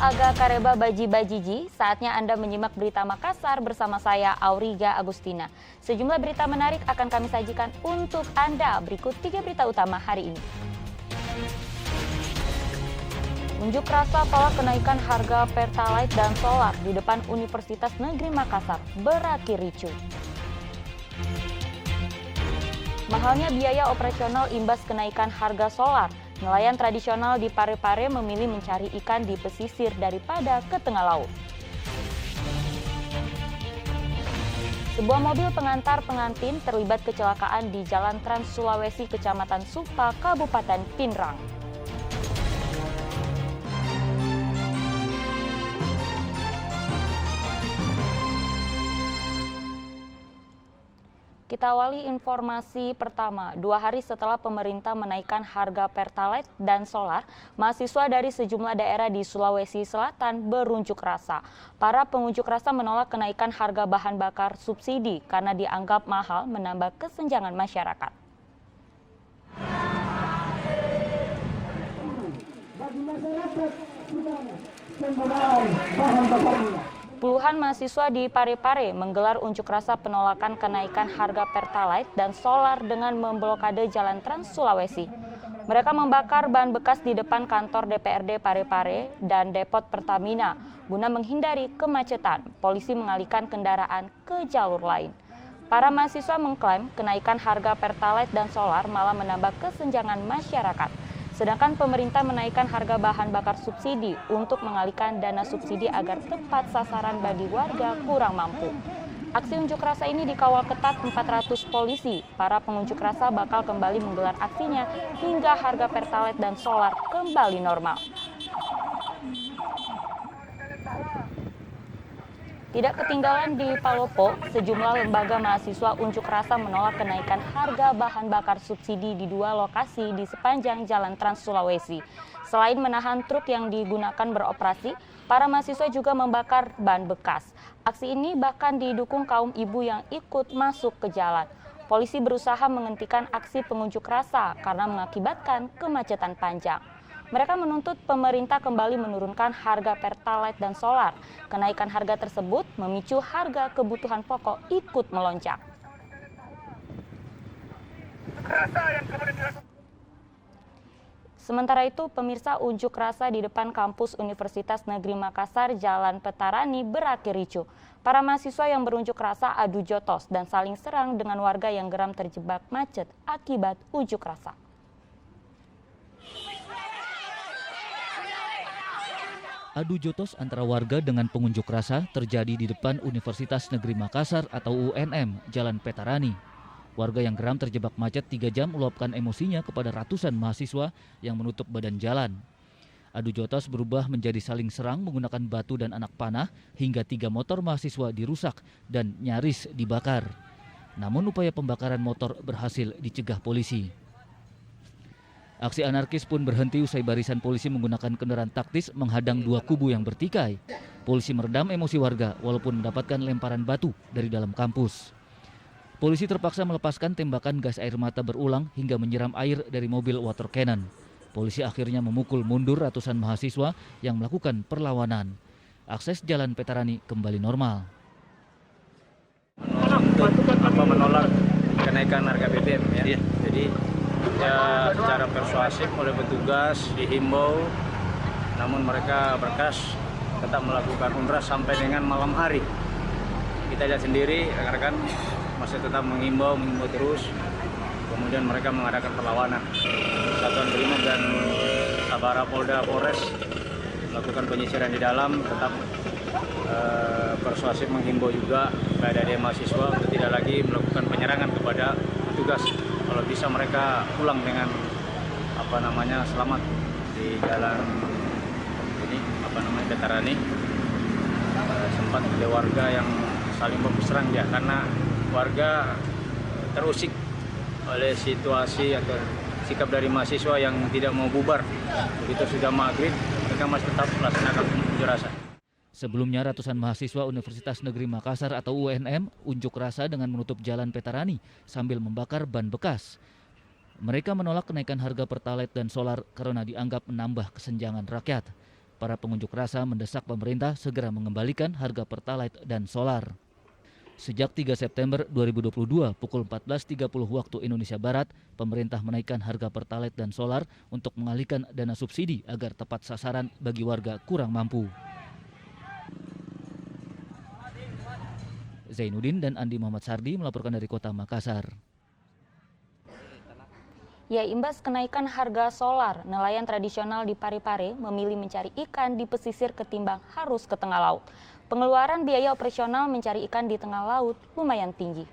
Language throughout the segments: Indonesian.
aga kareba baji bajiji, saatnya Anda menyimak berita Makassar bersama saya Auriga Agustina. Sejumlah berita menarik akan kami sajikan untuk Anda. Berikut 3 berita utama hari ini. Unjuk rasa tolak kenaikan harga Pertalite dan solar di depan Universitas Negeri Makassar berakhir ricuh. Mahalnya biaya operasional imbas kenaikan harga solar. Nelayan tradisional di Parepare memilih mencari ikan di pesisir daripada ke tengah laut. Sebuah mobil pengantar pengantin terlibat kecelakaan di Jalan Trans Sulawesi, Kecamatan Supa, Kabupaten Pinrang. Kita awali informasi pertama. 2 hari setelah pemerintah menaikkan harga Pertalite dan solar, mahasiswa dari sejumlah daerah di Sulawesi Selatan berunjuk rasa. Para pengunjuk rasa menolak kenaikan harga bahan bakar subsidi karena dianggap mahal menambah kesenjangan masyarakat. Puluhan mahasiswa di Parepare menggelar unjuk rasa penolakan kenaikan harga Pertalite dan solar dengan memblokade Jalan Trans Sulawesi. Mereka membakar ban bekas di depan kantor DPRD Parepare dan depot Pertamina guna menghindari kemacetan. Polisi mengalihkan kendaraan ke jalur lain. Para mahasiswa mengklaim kenaikan harga Pertalite dan solar malah menambah kesenjangan masyarakat. Sedangkan pemerintah menaikkan harga bahan bakar subsidi untuk mengalihkan dana subsidi agar tepat sasaran bagi warga kurang mampu. Aksi unjuk rasa ini dikawal ketat 400 polisi. Para pengunjuk rasa bakal kembali menggelar aksinya hingga harga Pertalite dan solar kembali normal. Tidak ketinggalan di Palopo, sejumlah lembaga mahasiswa unjuk rasa menolak kenaikan harga bahan bakar subsidi di 2 lokasi di sepanjang Jalan Trans Sulawesi. Selain menahan truk yang digunakan beroperasi, para mahasiswa juga membakar ban bekas. Aksi ini bahkan didukung kaum ibu yang ikut masuk ke jalan. Polisi berusaha menghentikan aksi pengunjuk rasa karena mengakibatkan kemacetan panjang. Mereka menuntut pemerintah kembali menurunkan harga Pertalite dan solar. Kenaikan harga tersebut memicu harga kebutuhan pokok ikut melonjak. Sementara itu, pemirsa, unjuk rasa di depan kampus Universitas Negeri Makassar Jalan Petarani berakhir ricuh. Para mahasiswa yang berunjuk rasa adu jotos dan saling serang dengan warga yang geram terjebak macet akibat unjuk rasa. Adu jotos antara warga dengan pengunjuk rasa terjadi di depan Universitas Negeri Makassar atau UNM, Jalan Petarani. Warga yang geram terjebak macet 3 jam meluapkan emosinya kepada ratusan mahasiswa yang menutup badan jalan. Adu jotos berubah menjadi saling serang menggunakan batu dan anak panah hingga 3 motor mahasiswa dirusak dan nyaris dibakar. Namun upaya pembakaran motor berhasil dicegah polisi. Aksi anarkis pun berhenti usai barisan polisi menggunakan kendaraan taktis menghadang 2 kubu yang bertikai. Polisi meredam emosi warga walaupun mendapatkan lemparan batu dari dalam kampus. Polisi terpaksa melepaskan tembakan gas air mata berulang hingga menyiram air dari mobil water cannon. Polisi akhirnya memukul mundur ratusan mahasiswa yang melakukan perlawanan. Akses Jalan Petarani kembali normal. Untuk menolak kenaikan harga BBM ya. Jadi secara persuasif oleh petugas dihimbau, namun mereka berkeras tetap melakukan unrwa sampai dengan malam hari. Kita lihat sendiri rekan-rekan masih tetap menghimbau terus, kemudian mereka mengadakan perlawanan. Satuan Brimob dan Sabara Polda Polres melakukan penyisiran di dalam, tetap persuasif menghimbau juga kepada adik mahasiswa untuk tidak lagi melakukan penyerangan kepada petugas. Kalau bisa mereka pulang dengan selamat di jalan ini Petarani. Sempat ada warga yang saling berserang ya, karena warga terusik oleh situasi atau sikap dari mahasiswa yang tidak mau bubar. Begitu sudah maghrib, mereka masih tetap melaksanakan unjuk rasa. Sebelumnya ratusan mahasiswa Universitas Negeri Makassar atau UNM unjuk rasa dengan menutup Jalan Petarani sambil membakar ban bekas. Mereka menolak kenaikan harga Pertalite dan solar karena dianggap menambah kesenjangan rakyat. Para pengunjuk rasa mendesak pemerintah segera mengembalikan harga Pertalite dan solar. Sejak 3 September 2022 pukul 14.30 waktu Indonesia Barat, pemerintah menaikkan harga Pertalite dan solar untuk mengalihkan dana subsidi agar tepat sasaran bagi warga kurang mampu. Zainuddin dan Andi Muhammad Sardi melaporkan dari Kota Makassar. Ya, imbas kenaikan harga solar, nelayan tradisional di Parepare memilih mencari ikan di pesisir ketimbang harus ke tengah laut. Pengeluaran biaya operasional mencari ikan di tengah laut lumayan tinggi.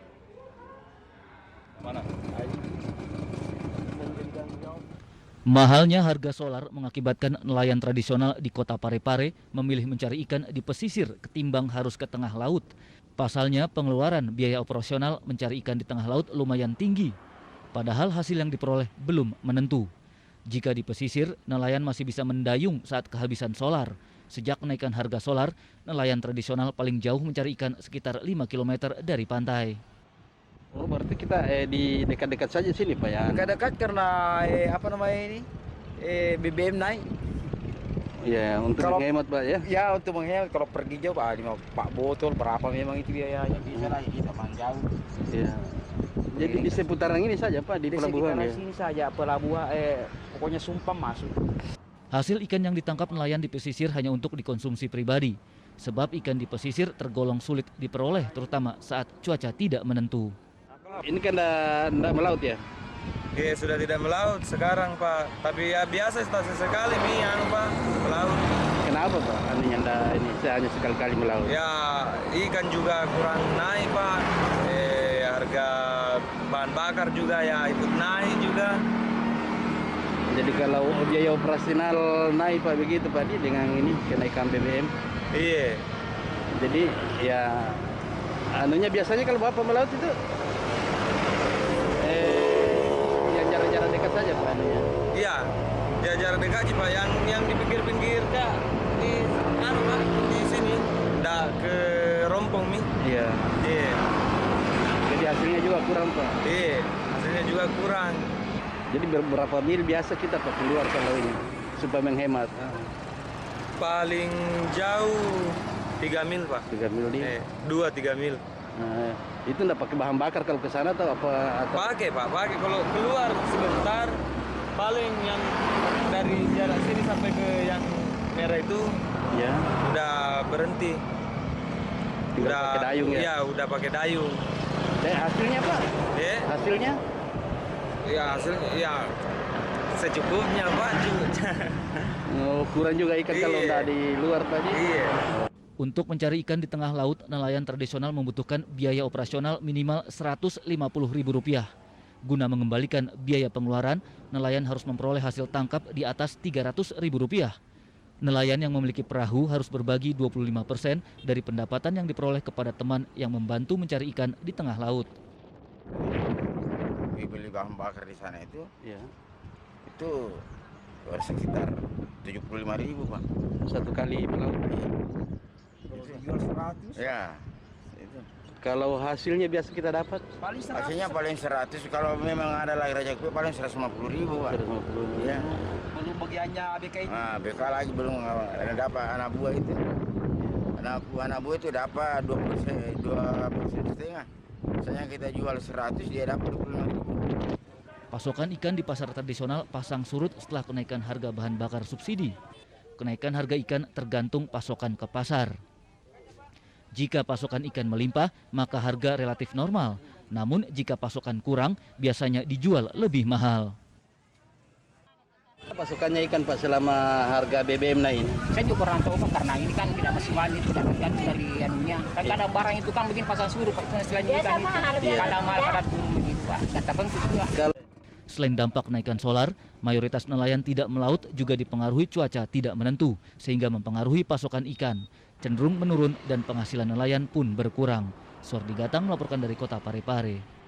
Mahalnya harga solar mengakibatkan nelayan tradisional di Kota Parepare memilih mencari ikan di pesisir ketimbang harus ke tengah laut. Pasalnya, pengeluaran biaya operasional mencari ikan di tengah laut lumayan tinggi. Padahal hasil yang diperoleh belum menentu. Jika di pesisir, nelayan masih bisa mendayung saat kehabisan solar. Sejak kenaikan harga solar, nelayan tradisional paling jauh mencari ikan sekitar 5 km dari pantai. Oh, berarti kita di dekat-dekat saja sini, Pak ya? Dekat-dekat karena BBM naik. Iya, untuk menghemat, Pak ya? Ya, untuk menghemat. Kalau pergi jauh, Pak, 4 botol, berapa memang itu biayanya. Bisa lah, kita jauh. Iya. Jadi di seputaran ini saja, Pak, di pelabuhan ya? Di sini saja, pelabuhan, pokoknya Sumpang masuk. Hasil ikan yang ditangkap nelayan di pesisir hanya untuk dikonsumsi pribadi. Sebab ikan di pesisir tergolong sulit diperoleh, terutama saat cuaca tidak menentu. Ini kan tidak melaut ya? Iya, sudah tidak melaut sekarang, Pak. Tapi ya biasa sekali Pak, melaut. Kenapa, Pak? Ini saya hanya sekali-kali melaut. Ya, ikan juga kurang naik, Pak. Harga bahan bakar juga ya ikut naik juga. Jadi kalau biaya operasional naik, Pak, begitu, Pak, dengan ini kenaikan BBM. Iya. Jadi ya anunya biasanya kalau Bapak melaut itu yang jarak-jarak dekat saja, Pak, anunya. Iya. Ya jarak dekat sih, Pak, yang di pinggir-pinggir dah di Pak, di sini dah ke Rompong nih. Iya. Iya. Jadi hasilnya juga kurang, Pak. Iya, hasilnya juga kurang. Jadi berapa mil biasa kita, Pak, keluar kalau ini supaya menghemat? Paling jauh 3 mil, Pak. 3 mil ini. 2-3 mil. Nah, itu enggak pakai bahan bakar kalau ke sana atau apa? Pakai, Pak, pakai. Kalau keluar sebentar, paling yang dari jarak sini sampai ke yang merah itu ya udah berhenti. Tinggal pakai dayung ya? Iya, udah pakai dayung. Hasilnya, Pak? Hasilnya? Ya, hasilnya ya secukupnya, Pak. Oh, kurang juga ikan kalau udah di luar tadi. Iya. Untuk mencari ikan di tengah laut, nelayan tradisional membutuhkan biaya operasional minimal Rp150.000. Guna mengembalikan biaya pengeluaran, nelayan harus memperoleh hasil tangkap di atas Rp300.000. Nelayan yang memiliki perahu harus berbagi 25% dari pendapatan yang diperoleh kepada teman yang membantu mencari ikan di tengah laut. Beli bahan bakar di sana itu, Ya. itu sekitar 75.000, Pak. Satu kali melaut. Jual 100. Ya, itu. Kalau hasilnya biasa kita dapat Paling 100. Hasilnya paling 100, kalau memang ada lagi rejeki paling 150.000, Pak. 150. Ya. Belum bagiannya ABK itu. Nah, BK lagi belum ada dapat anak buah itu. Anak buah itu dapat 2,5%. Misalnya kita jual 100, dia dapat 25.000. Pasokan ikan di pasar tradisional pasang surut setelah kenaikan harga bahan bakar subsidi. Kenaikan harga ikan tergantung pasokan ke pasar. Jika pasokan ikan melimpah, maka harga relatif normal. Namun jika pasokan kurang, biasanya dijual lebih mahal. pasokannya ikan, Pak, selama harga BBM naik ini? Saya juga kurang tahu, Pak, karena ini kan tidak masih valid, tidak tergantung dari anunya. Kan kadang barang itu kan begini pasang surut, Pak, selain ikan itu. Kadang mahal, kadang turun begitu, Pak. Kata penting juga. Selain dampak kenaikan solar, mayoritas nelayan tidak melaut juga dipengaruhi cuaca tidak menentu, sehingga mempengaruhi pasokan ikan. Cenderung menurun dan penghasilan nelayan pun berkurang. Suardi Gatang melaporkan dari Kota Parepare.